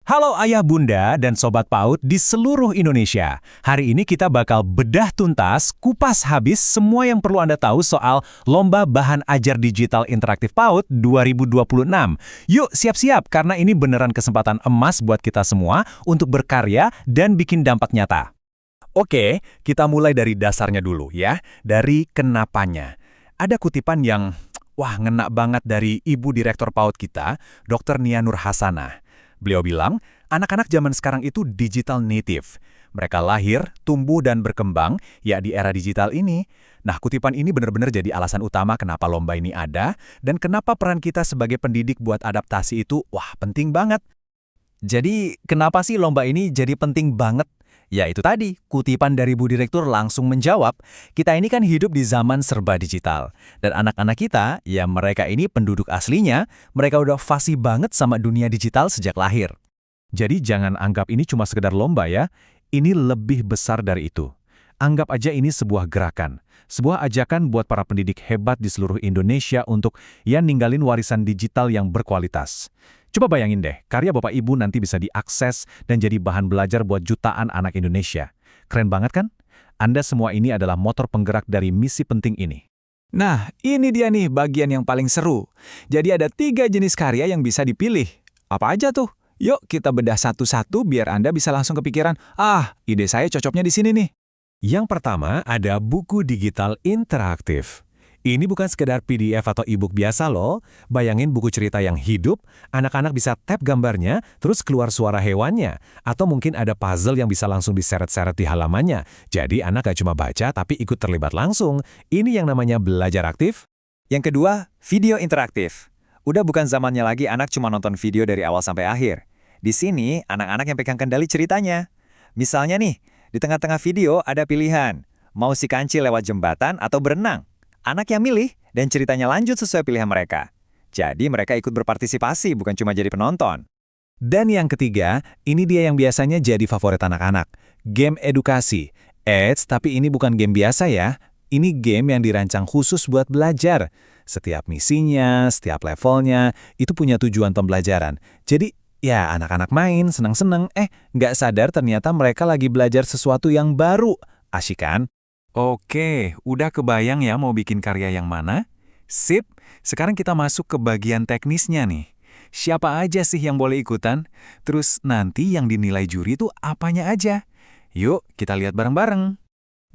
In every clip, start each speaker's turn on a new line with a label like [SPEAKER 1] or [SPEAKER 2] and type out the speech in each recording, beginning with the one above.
[SPEAKER 1] Halo ayah bunda dan sobat PAUD di seluruh Indonesia. Hari ini kita bakal bedah tuntas, kupas habis semua yang perlu Anda tahu soal Lomba Bahan Ajar Digital Interaktif PAUD 2026. Yuk siap-siap karena ini beneran kesempatan emas buat kita semua untuk berkarya dan bikin dampak nyata. Oke, kita mulai dari dasarnya dulu ya, dari kenapanya. Ada kutipan yang, ngena banget dari Ibu Direktur PAUD kita, Dr. Nia Nur Hasanah. Beliau bilang, anak-anak zaman sekarang itu digital native. Mereka lahir, tumbuh, dan berkembang, ya di era digital ini. Nah, kutipan ini benar-benar jadi alasan utama kenapa lomba ini ada, dan kenapa peran kita sebagai pendidik buat adaptasi itu, penting banget. Jadi, kenapa sih lomba ini jadi penting banget? Ya itu tadi, kutipan dari Bu Direktur langsung menjawab, kita ini kan hidup di zaman serba digital. Dan anak-anak kita, ya mereka ini penduduk aslinya, mereka udah fasih banget sama dunia digital sejak lahir. Jadi jangan anggap ini cuma sekedar lomba ya, ini lebih besar dari itu. Anggap aja ini sebuah gerakan, sebuah ajakan buat para pendidik hebat di seluruh Indonesia untuk ninggalin warisan digital yang berkualitas. Coba bayangin deh, karya Bapak Ibu nanti bisa diakses dan jadi bahan belajar buat jutaan anak Indonesia. Keren banget kan? Anda semua ini adalah motor penggerak dari misi penting ini.
[SPEAKER 2] Nah, ini dia nih bagian yang paling seru. Jadi ada 3 jenis karya yang bisa dipilih. Apa aja tuh? Yuk kita bedah satu-satu biar Anda bisa langsung kepikiran, ide saya cocoknya di sini nih.
[SPEAKER 1] Yang pertama ada buku digital interaktif. Ini bukan sekedar PDF atau e-book biasa loh. Bayangin buku cerita yang hidup, anak-anak bisa tap gambarnya, terus keluar suara hewannya. Atau mungkin ada puzzle yang bisa langsung diseret-seret di halamannya. Jadi anak gak cuma baca tapi ikut terlibat langsung. Ini yang namanya belajar aktif.
[SPEAKER 3] Yang kedua, video interaktif. Udah bukan zamannya lagi anak cuma nonton video dari awal sampai akhir. Di sini, anak-anak yang pegang kendali ceritanya. Misalnya nih, di tengah-tengah video ada pilihan, mau si kancil lewat jembatan atau berenang. Anak yang milih dan ceritanya lanjut sesuai pilihan mereka. Jadi mereka ikut berpartisipasi, bukan cuma jadi penonton.
[SPEAKER 1] Dan yang ketiga, ini dia yang biasanya jadi favorit anak-anak. Game edukasi. Tapi ini bukan game biasa ya. Ini game yang dirancang khusus buat belajar. Setiap misinya, setiap levelnya, itu punya tujuan pembelajaran. Jadi, ya anak-anak main, senang-senang, nggak sadar ternyata mereka lagi belajar sesuatu yang baru. Asyik kan? Oke, udah kebayang ya mau bikin karya yang mana? Sip, sekarang kita masuk ke bagian teknisnya nih. Siapa aja sih yang boleh ikutan? Terus nanti yang dinilai juri itu apanya aja? Yuk, kita lihat bareng-bareng.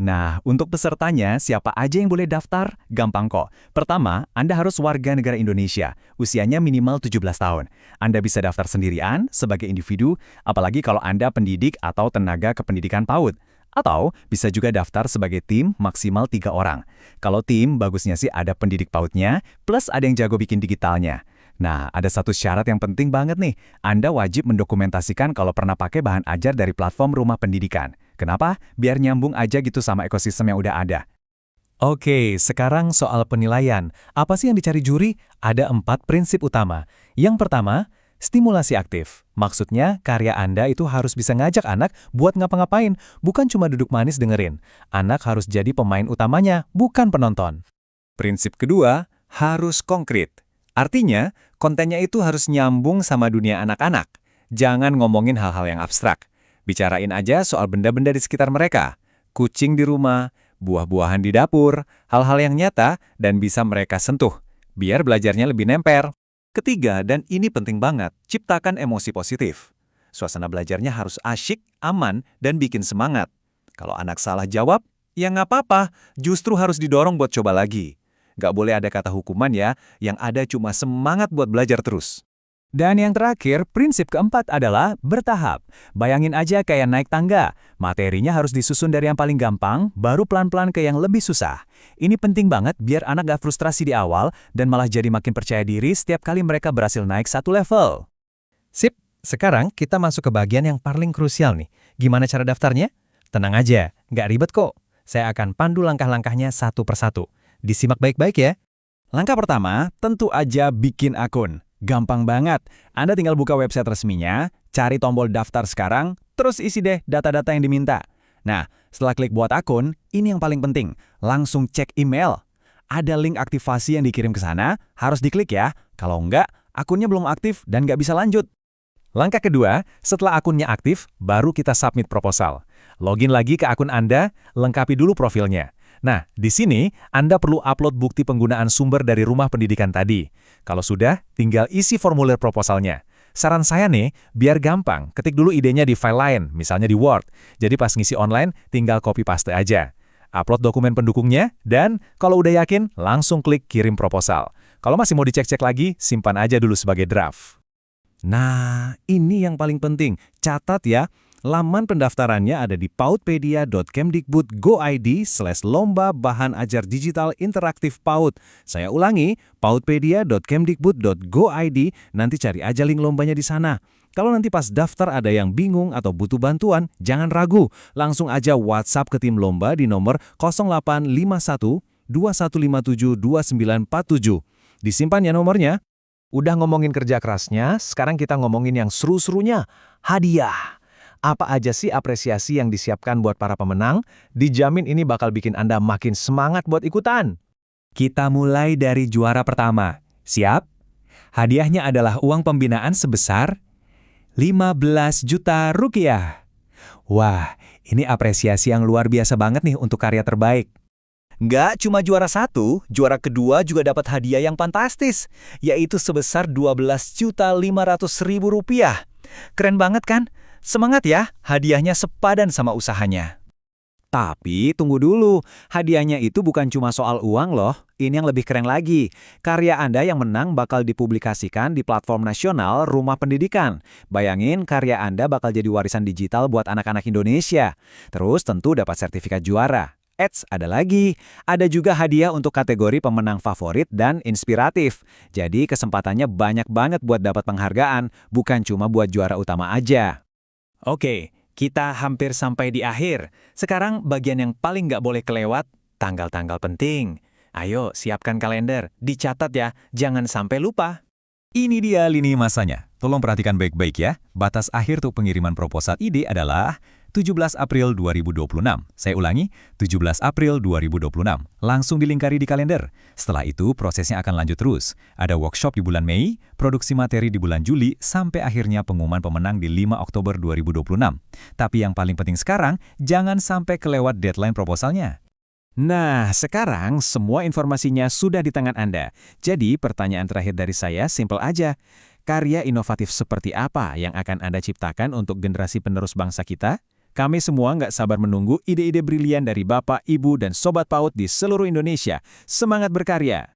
[SPEAKER 1] Nah, untuk pesertanya, siapa aja yang boleh daftar? Gampang kok. Pertama, Anda harus warga negara Indonesia, usianya minimal 17 tahun. Anda bisa daftar sendirian, sebagai individu, apalagi kalau Anda pendidik atau tenaga kependidikan PAUD. Atau bisa juga daftar sebagai tim maksimal 3 orang. Kalau tim, bagusnya sih ada pendidik PAUD-nya, plus ada yang jago bikin digitalnya. Nah, ada satu syarat yang penting banget nih. Anda wajib mendokumentasikan kalau pernah pakai bahan ajar dari platform rumah pendidikan. Kenapa? Biar nyambung aja gitu sama ekosistem yang udah ada. Oke, sekarang soal penilaian. Apa sih yang dicari juri? Ada 4 prinsip utama. Yang pertama, stimulasi aktif. Maksudnya, karya Anda itu harus bisa ngajak anak buat ngapa-ngapain, bukan cuma duduk manis dengerin. Anak harus jadi pemain utamanya, bukan penonton.
[SPEAKER 3] Prinsip kedua, harus konkret. Artinya, kontennya itu harus nyambung sama dunia anak-anak. Jangan ngomongin hal-hal yang abstrak. Bicarain aja soal benda-benda di sekitar mereka. Kucing di rumah, buah-buahan di dapur, hal-hal yang nyata dan bisa mereka sentuh. Biar belajarnya lebih nempel. Ketiga, dan ini penting banget, ciptakan emosi positif. Suasana belajarnya harus asyik, aman, dan bikin semangat. Kalau anak salah jawab, ya nggak apa-apa, justru harus didorong buat coba lagi. Nggak boleh ada kata hukuman ya, yang ada cuma semangat buat belajar terus.
[SPEAKER 1] Dan yang terakhir, prinsip keempat adalah bertahap. Bayangin aja kayak naik tangga. Materinya harus disusun dari yang paling gampang, baru pelan-pelan ke yang lebih susah. Ini penting banget biar anak gak frustrasi di awal dan malah jadi makin percaya diri setiap kali mereka berhasil naik satu level. Sip, sekarang kita masuk ke bagian yang paling krusial nih. Gimana cara daftarnya? Tenang aja, nggak ribet kok. Saya akan pandu langkah-langkahnya satu persatu. Disimak baik-baik ya. Langkah pertama, tentu aja bikin akun. Gampang banget. Anda tinggal buka website resminya, cari tombol daftar sekarang, terus isi deh data-data yang diminta. Nah, setelah klik buat akun, ini yang paling penting. Langsung cek email. Ada link aktivasi yang dikirim ke sana, harus diklik ya. Kalau enggak, akunnya belum aktif dan nggak bisa lanjut. Langkah kedua, setelah akunnya aktif, baru kita submit proposal. Login lagi ke akun Anda, lengkapi dulu profilnya. Nah, di sini Anda perlu upload bukti penggunaan sumber dari rumah pendidikan tadi. Kalau sudah, tinggal isi formulir proposalnya. Saran saya nih, biar gampang, ketik dulu idenya di file lain, misalnya di Word. Jadi pas ngisi online, tinggal copy paste aja. Upload dokumen pendukungnya, dan kalau udah yakin, langsung klik kirim proposal. Kalau masih mau dicek-cek lagi, simpan aja dulu sebagai draft. Nah, ini yang paling penting. Catat ya, laman pendaftarannya ada di pautpedia.kemdikbud.go.id/lomba bahan ajar digital interaktif PAUD. Saya ulangi, pautpedia.kemdikbud.go.id, nanti cari aja link lombanya di sana. Kalau nanti pas daftar ada yang bingung atau butuh bantuan, jangan ragu. Langsung aja WhatsApp ke tim lomba di nomor 0851 2157 2947. Disimpan ya nomornya. Udah ngomongin kerja kerasnya, sekarang kita ngomongin yang seru-serunya, hadiah. Apa aja sih apresiasi yang disiapkan buat para pemenang? Dijamin ini bakal bikin Anda makin semangat buat ikutan.
[SPEAKER 3] Kita mulai dari juara pertama. Siap? Hadiahnya adalah uang pembinaan sebesar 15 juta rupiah. Wah, ini apresiasi yang luar biasa banget nih untuk karya terbaik.
[SPEAKER 2] Nggak cuma juara 1, juara kedua juga dapat hadiah yang fantastis, yaitu sebesar 12.500.000 rupiah. Keren banget kan? Semangat ya, hadiahnya sepadan sama usahanya.
[SPEAKER 1] Tapi tunggu dulu, hadiahnya itu bukan cuma soal uang loh. Ini yang lebih keren lagi. Karya Anda yang menang bakal dipublikasikan di platform nasional Rumah Pendidikan. Bayangin karya Anda bakal jadi warisan digital buat anak-anak Indonesia. Terus tentu dapat sertifikat juara. Ada lagi. Ada juga hadiah untuk kategori pemenang favorit dan inspiratif. Jadi kesempatannya banyak banget buat dapat penghargaan, bukan cuma buat juara utama aja.
[SPEAKER 3] Oke, kita hampir sampai di akhir. Sekarang bagian yang paling nggak boleh kelewat, tanggal-tanggal penting. Ayo, siapkan kalender, dicatat ya, jangan sampai lupa.
[SPEAKER 1] Ini dia lini masanya. Tolong perhatikan baik-baik ya. Batas akhir untuk pengiriman proposal ide adalah 17 April 2026. Saya ulangi, 17 April 2026. Langsung dilingkari di kalender. Setelah itu, prosesnya akan lanjut terus. Ada workshop di bulan Mei, produksi materi di bulan Juli, sampai akhirnya pengumuman pemenang di 5 Oktober 2026. Tapi yang paling penting sekarang, jangan sampai kelewat deadline proposalnya. Nah, sekarang semua informasinya sudah di tangan Anda. Jadi, pertanyaan terakhir dari saya simpel aja. Karya inovatif seperti apa yang akan Anda ciptakan untuk generasi penerus bangsa kita? Kami semua nggak sabar menunggu ide-ide brilian dari Bapak, Ibu, dan Sobat PAUD di seluruh Indonesia. Semangat berkarya!